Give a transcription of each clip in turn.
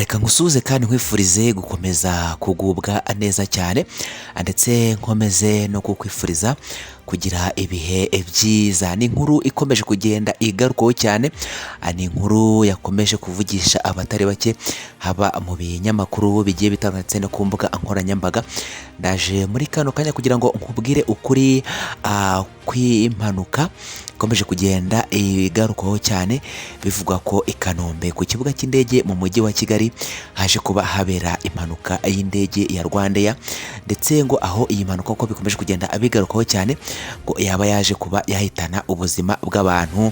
reka ngusuze kandi nkwifurize gukomeza kugubwa neza cyane ndetse nkomeze no kukwifuriza kugira ibihe byiza. Ni inkuru ikomeje kugenda igarukaho cyane, ni inkuru yakomeje kuvugisha abatari bake haba mu binyamakuru bigiye bitandukanye no ku mbuga nkoranyambaga. Ndaje muri kano kanya kugira ngo nkubwire ukuri kw'impanuka ikomeje kugenda igarukaho cyane, bivugwa ko i Kanombe ku kibuga cy'indege mu mujyi wa Kigali haje kuba habera impanuka y'indege ya Rwandair, ndetse ngo aho iyi mpanuka uko bikomeje kugenda abigarukaho cyane ngo yaba yaje kuba yahitana ubuzima bw'abantu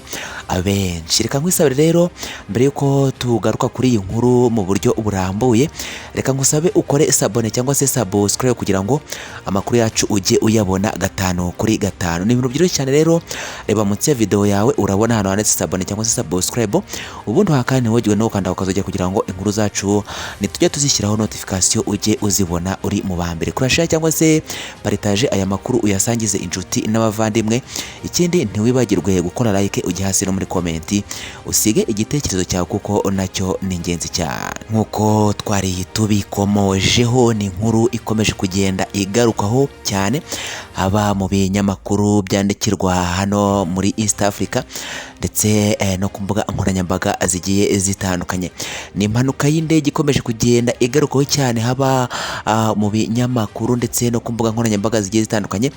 benshi. Reka nkwisabire rero mbere yuko tugaruka kuri iyi nkuru mu buryo burambuye, reka ngusabe ukore sabone cyangwa se subscribe kugira ngo amakuru yacu ujye uyabona gatanu kuri gatanu. Ni ibintu byoroshye cyane rero, reba munsi ya video yawe urabona hano handitse sabone cyangwa se subscribe, ubundi hakandi ntiwagirwe no gukanda ukazojya kugira ngo inkuru zacu nitujye tuzishyiraho notification ujye uzibona uri mu ba mbere. Kurashare cyangwa se partage aya makuru uyasangize inshuti n'abavandimwe. Ikindi ntiwibagirwe gukora like ujye hasi no muri comment usige igitekerezo cyawe kuko nacyo ni ingenzi cyane. Nkuko twari tubikomojeho, ni inkuru ikomeje kugenda igarukaho cyane haba mu binyamakuru byandikirwa hano muri East Africa ndetse no ku mbuga nkoranyambaga zigiye zitandukanye. Ni impanuka y'indege ikomeje kugenda igarukaho cyane haba mu binyamakuru ndetse no ku mbuga nkoranyambaga zigiye zitandukanye.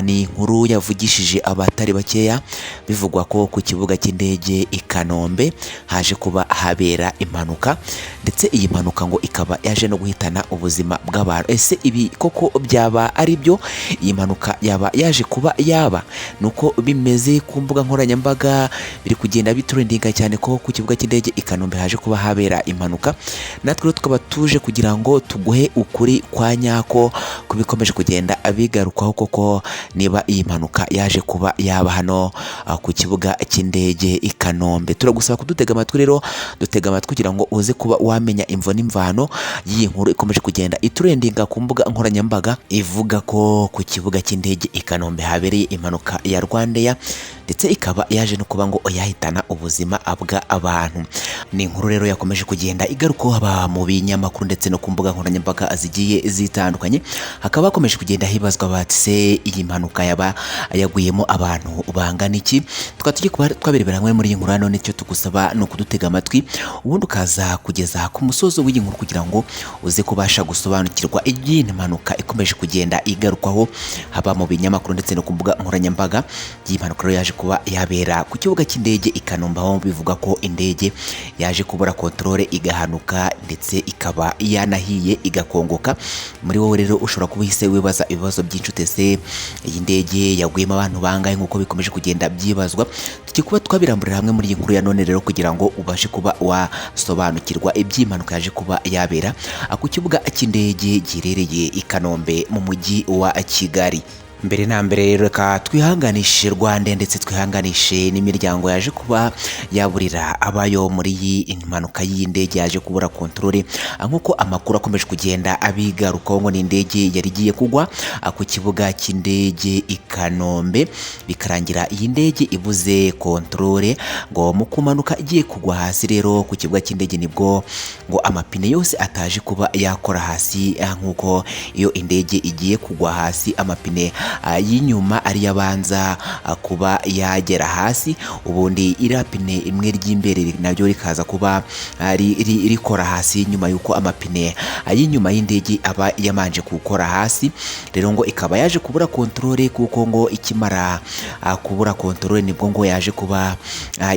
Ni inkuru yavugishije abatari bakeya, bivugwa ko ku kibuga cy'indege i Kanombe haje kuba habera impanuka, ndetse iyi mpanuka ngo ikaba yaje no guhitana ubuzima bw'abantu. Ese ibi koko byaba ari byo? Iyi mpanuka yaba yaje kuba yaba nuko bimeze ku mbuga nkoranyambaga, biri kugenda bitrendinga cyane ko ku kibuga cy'indege i Kanombe haje kuba habera impanuka. Natwe tukaba tuje kugira ngo tuguhe ukuri kwa nyako kubikomeje kugenda abigarukaho koko niba iyi mpanuka yaje kuba yaba hano ku kibuga cy'indege i Kanombe. Turagusaba kudutega amatwi rero, dutega amatwi kugira ngo uze kuba wamenya imvo n'imvano y'iyi nkuru ikomeje kugenda itrendinga ku mbuga nkoranyambaga, ivuga ko ku kibuga cy'indege i Kanombe habereye impanuka ya Rwandair, ndetse ikaba yaje no kuba ngo yahitana ubuzima bw'abantu. Ni inkuru rero yakomeje kugenda igarukaho haba mu binyamakuru ndetse no ku mbuga nkoranyambaga zigiye zitandukanye. Hakaba hakomeje kugenda hibazwa bati se iyi mpanuka yaba yaguyemo abantu bangana iki? Tukaba tugiye kuba twabirebera hamwe muri iyi nkuru. Hano nicyo tugusaba ni ukudutega amatwi, ubundi ukaza kugeza ku musozo w'iyi nkuru kugira ngo uze kubasha gusobanukirwa iyi mpanuka ikomeje kugenda igarukwaho haba mu binyamakuru ndetse no ku mbuga nkoranyambaga. Iyi mpanuka rero yaje kuba yabera ku kibuga cy'indege i Kanombe, aho bivuga ko indege yaje kubura controle igahanuka ndetse ikaba yanahiye igakongoka. Muri wowe rero ushobora kuba uhise wibaza ibibazo byinshi, utese iyi ndege yaguyemo abantu bangahe nk'uko bikomeje kugenda byibazwa. Tugiye kuba twabiramburira hamwe muri iyi nkuru ya none rero kugira ngo ubashe kuba wasobanukirwa iby'impanuka yaje kuba yabera ku kibuga cy'indege giherereye i Kanombe mu mujyi wa Kigali. Mbere na mbere reka twihanganishe Rwanda ndetse twihanganishe n'imiryango yaje kuba yaburira abayo muri iyi mpanuka y'indege yaje kubura controle, nk'uko amakuru akomeje kugenda abigarukaho ngo ni indege yari igiye kugwa ku kibuga cy'indege i Kanombe, bikarangira iyi ndege ibuze controle. Ngo mu kumanuka igiye kugwa hasi rero ku kibuga cy'indege nibwo ngo amapine yose ataje kuba yakora hasi, nk'uko iyo indege igiye kugwa hasi amapine y'inyuma ari yabanza kuba yagera hasi, ubundi irapine imwe ry'imbere nabyo rikaza kuba rikora hasi nyuma yuko amapine y'inyuma y'indege aba yamanje gukora hasi. Rero ngo ikaba yaje kubura controle, kuko ngo ikimara kubura controle nibwo ngo yaje kuba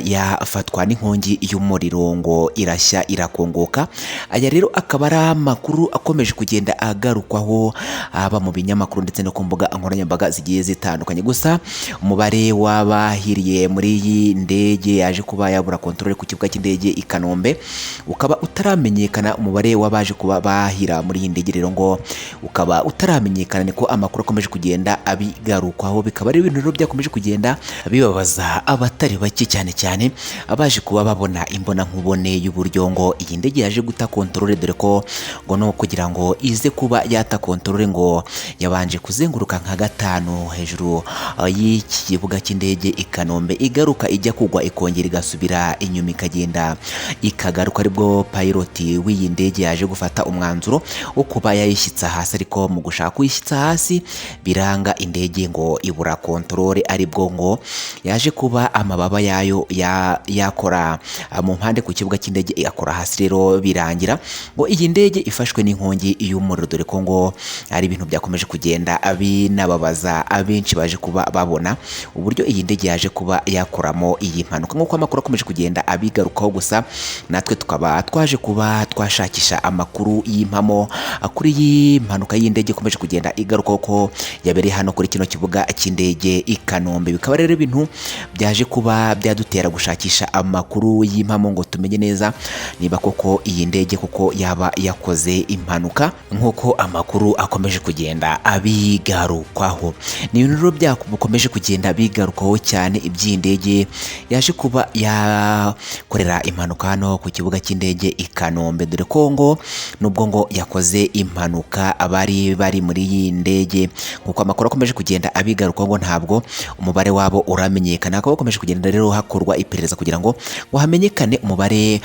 yafatwa n'inkongi y'umuriro, ngo irashya irakongoka. Aya rero akaba ari amakuru akomeje kugenda agarukwaho haba mu binyamakuru ndetse no ku mbuga nkoranyambaga zigiye zitandukanye. Gusa umubare w'abahiriye muri iyi ndege yaje kuba yabura controle ku kibuga cy'indege i Kanombe ukaba utaramenyekana. Umubare w'abaje kuba bahira muri iyi ndege rero ngo ukaba utaramenyekana, niko amakuru akomeje kugenda abigarukwaho. Bikaba ari ibintu rero byakomeje kugenda bibabaza abatari bake, cyane cyane abaje kuba babona imbona nkubone y'uburyo ngo iyi ndege yaje guta controle, dore ko ngo no kugira ngo ize kuba yata controle ngo yabanje kuzenguruka nka gatanu hejuru y'iki kibuga cy'indege i Kanombe, igaruka ijya kugwa ikongera igasubira inyuma ikagenda ikagaruka, aribwo pilot w'iyi ndege yaje gufata umwanzuro wo kuba yayishyitsa hasi, ariko mu gushaka kuyishyitsa hasi biranga, indege ngo ibura controle, aribwo ngo yaje kuba amababa yayo yakora mu mpande ku kibuga cy'indege yakora hasi, rero birangira ngo iyi ndege ifashwe n'inkongi y'umuriro, dore ko ngo ari ibintu byakomeje kugenda binababaza abenshi baje kuba babona uburyo iyi ndege yaje kuba yakoramo iyi mpanuka, nk'uko amakuru akomeje kugenda abigarukaho. Gusa natwe tukaba twaje kuba twashakisha amakuru y'impamo kuri iyi mpanuka y'indege ikomeje kugenda igarukaho ko yabereye hano kuri kino kibuga cy'indege i Kanombe. Bikaba rero ibintu byaje kuba byadutera gushakisha amakuru y'impamo ngo tumenye neza niba koko iyi ndege kuko yaba yakoze impanuka nk'uko amakuru akomeje kugenda abigarukwaho. Ni ibintu rero byakomeje kugenda bigarukaho cyane, iby'iyi ndege yaje kuba yakorera impanuka hano ku kibuga cy'indege i Kanombe, dore ko ngo nubwo ngo yakoze impanuka abari bari muri iyi ndege nk'uko amakuru akomeje kugenda abigarukaho ngo ntabwo umubare wabo uramenyekana. Akaba bakomeje kugenda rero hakorwa iperereza kugira ngo hamenyekane umubare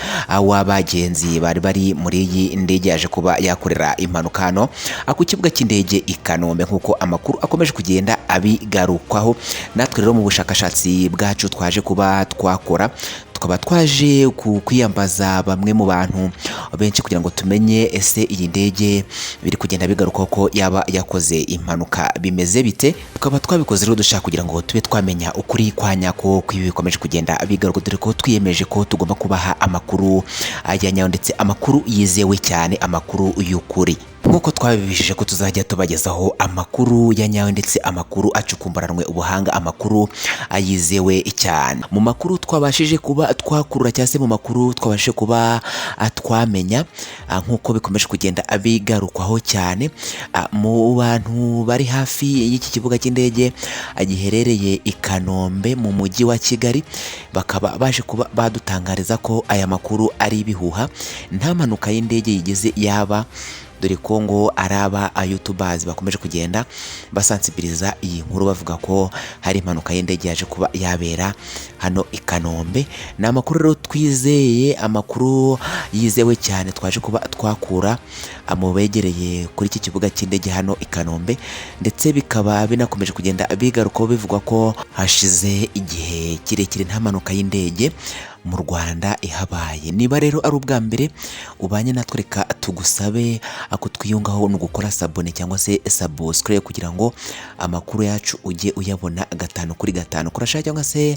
w'abagenzi bari bari muri iyi ndege yaje kuba yakorera impanuka hano ku kibuga cy'indege i Kanombe, nk'uko amakuru akomeje kugenda abigarukwaho. Natwe rero mu bushakashatsi bwacu twaje kuba twakora, tukaba twaje kwiyambaza bamwe mu bantu benshi kugira ngo tumenye ese iyi ndege biri kugenda bigarukaho ko yaba yakoze impanuka bimeze bite. Tukaba twabikoze rero dushaka kugira ngo tube twamenya ukuri kwa nyako kw'ibi bikomeje kugenda bigaruka, dore ko twiyemeje ko tugomba kubaha amakuru ya nyayo ndetse amakuru yizewe cyane, amakuru y'ukuri, nk'uko twabibishije ko tuzajya tubagezaho amakuru ya nyayo ndetse amakuru acukumburanwe ubuhanga, amakuru ayizewe cyane. Mu makuru twabashije kuba twakurura cyangwa se mu makuru twabashije kuba twamenya nk'uko bikomeje kugenda abigarukwaho cyane, mu bantu bari hafi y'iki kibuga cy'indege giherereye i Kanombe mu mujyi wa Kigali, bakaba baje kuba badutangariza ko aya makuru ari ibihuha, nta mpanuka y'indege yigeze yaba, dore ko ngo araba YouTubers bakomeje kugenda basansibiriza iyi nkuru bavuga ko hari impanuka y'indege yaje kuba yabera hano i Kanombe. Ni amakuru rero twizeye, amakuru yizewe cyane twaje kuba twakura mu begereye kuri iki kibuga cy'indege hano i Kanombe, ndetse bikaba binakomeje kugenda bigarukaho bivugwa ko hashize igihe kirekire nta mpanuka y'indege mu Rwanda ihabaye. Niba rero ari ubwa mbere ubanye natwe, reka tugusabe kutwiyungaho no gukora sabone cyangwa se subscribe kugira ngo amakuru yacu ujye uyabona gatanu kuri gatanu. Kurashaka cyangwa se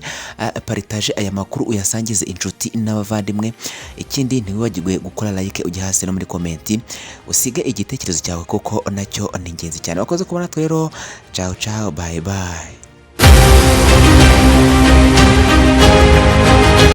partage aya makuru uyasangize inshuti n'abavandimwe. Ikindi ntiwibagirwe gukora like, ujye hasi no muri comment usige igitekerezo cyawe kuko nacyo ni ingenzi cyane. Wakoze kubona natwe rero, ciao ciao, bye bye.